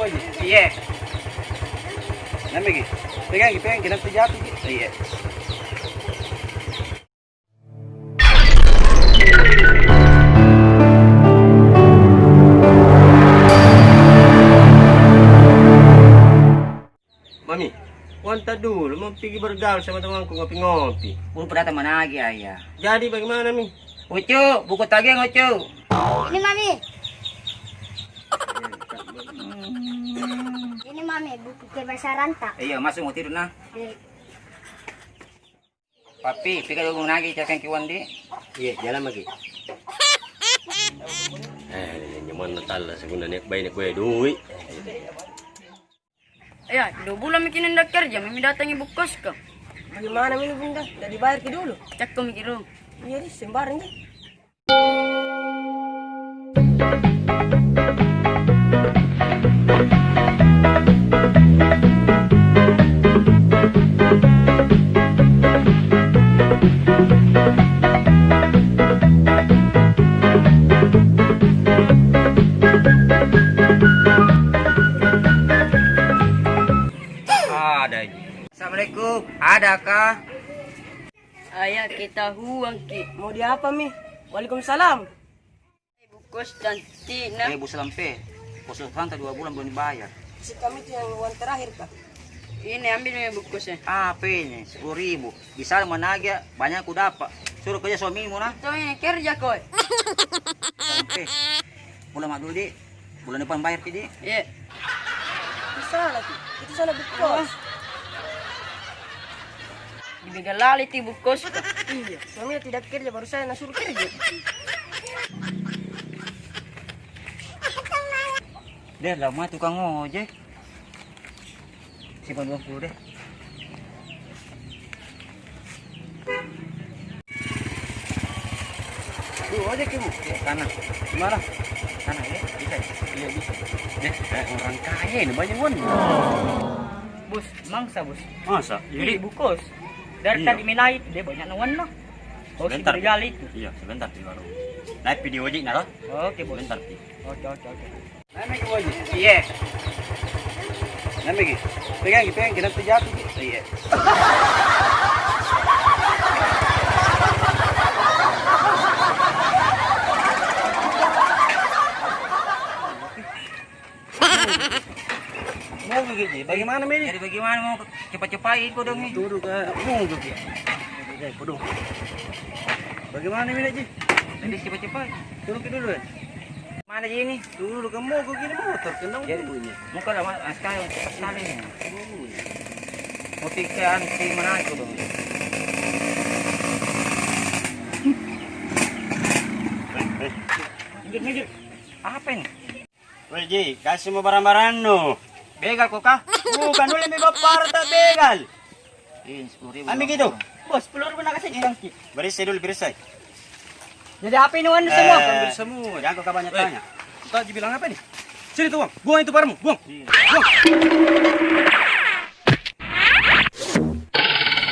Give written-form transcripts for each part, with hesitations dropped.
mau aja. Iya. Namanya pegang, kena terjatuh. Iya. Mami, wanta dulu mau pergi bergaul sama temanku ngopi-ngopi. Belum pernah teman lagi ayah. Jadi bagaimana, Mi? Ucu, buku tagih Ucu. Ini Mami. Ini Mami, buku ke bahasa rantau. Iya, masuk mau tidur nah. Papi, pika dulu lagi cakang kiwan di. Iya, jalan lagi. Nyaman Natal sebenarnya banyak gue duit. Ya, 2 bulan bikin hendak kerja, Mimi datang ibu kos ka. Gimana ini bunda? Udah dibayar ke dulu? Cak ko mikir ro. Iya di sembarang deh. Ada. Assalamualaikum. Adakah? Ayah kita huang ki. Mau di apa Mi? Waalaikumsalam. Ibu kos cantik nah. Bu Selampe. Kos rantau 2 bulan belum dibayar. Si kami itu yang uang terakhir kak. Ini ambil nih ibu kosnya. Apa ini? 10.000. Bisa menagih banyak aku dapat. Suruh kerja suamimu nah. Tuh ini kerja koi. Selampe. Bulan mak dulu di. Bulan depan bayar ki di. Iya. Itu salah Ki. Itu salah bukos. Dibegal lali ti ibu kos. Iya. Suaminya tidak kerja baru saya nasuruh kerja. Deh lama tukang ojek. Simpan 20 deh. Ojek ibu. Kanan. Gimana? Kanan ya. Bisa. Iya bisa. Orang kaya ini banyak uang. Bos, mangsa bos. Masa? Jadi ibu kos. Dari Iya. tadi minait dia banyak nawan no. Oh si Sebentar. begal itu. Iya, sebentar di baru. Naik video ojek nah. Oke bos. Sebentar Pi. Oke. Namanya gue aja. Iya. Namanya pegang, kena terjatuh. Iya. Mau gigi, bagaimana Mi? Jadi bagaimana mau cepat-cepatin kau dong nih? Turun ke mau gigi. Waduh. Bagaimana Mi Ji? Jadi cepat-cepat. Turun ke dulu. Mana je ini? Dulu ke mau gigi motor kena Jadi bunyinya. muka lama sekali nih. Mau pikiran si mana itu dong? Minggir. Apa ini? Weh Ji, kasih mau barang-barang no. Begal kok kah? Bukan dulu mi bapak tak begal. Ini 10.000. Ambil gitu. Bos, 10.000 nak kasih orang Ki. Berisai dulu, berisai. Jadi apa ini uang semua? Ambil semua, jangan kau banyak tanya. Kau dibilang apa nih? Sini tuh bang, buang itu barangmu, buang. Buang.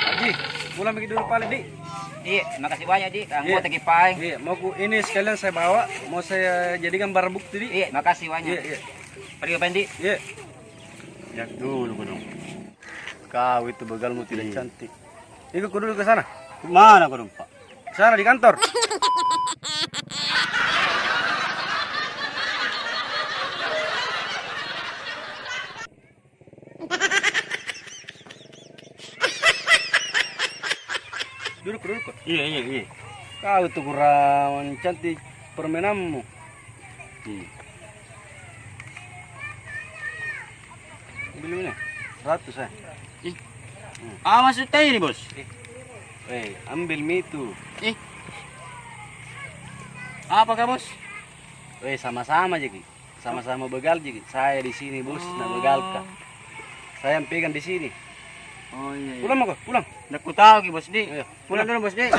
Haji, pulang pergi dulu paling di. Iya, makasih banyak di. Iya. Anggota kipai. Iya, mau ini sekalian saya bawa, mau saya jadikan barang bukti di. Iya, makasih banyak. Iya. Pergi ke Pendi. Iya. Ya dulu dong. Kau itu begalmu tidak cantik. Ikut dulu ke sana. Mana kau dong, Pak? Sana di kantor. Duduk. Iya. Kau itu kurang cantik permainanmu. Ambil ini, 100 ya. Maksudnya ini, Bos. Ambil mie itu. Apa kah, Bos? Sama-sama jadi. Sama-sama begal jadi. Saya di sini, Bos, nak begal kah. Saya yang pegang di sini. Oh iya. Pulang mau kau? Pulang. Nggak ku tahu ki, Bos Di. Iya. Pulang dulu, Bos Di.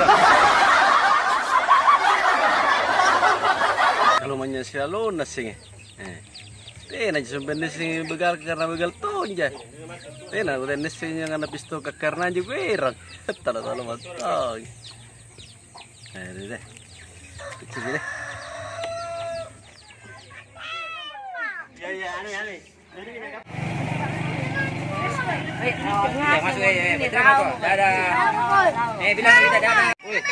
Kalau menyesal lo nasi. Tena sebenarnya sih begal karena begal tonja. Tena udah nasi yang anak pistol karena juga erang. Tahu betul. Deh. Kecil deh. Ya, anu. Masuk betul kok. Dadah. Bilang kita dadah. Wih.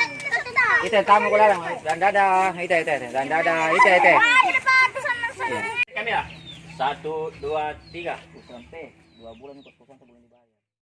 Kita tamu ko lang. Dan dadah. Dan dadah. Kami ya. 1, 2, 3. Sampai 2 bulan kos-kosan 1 bulan di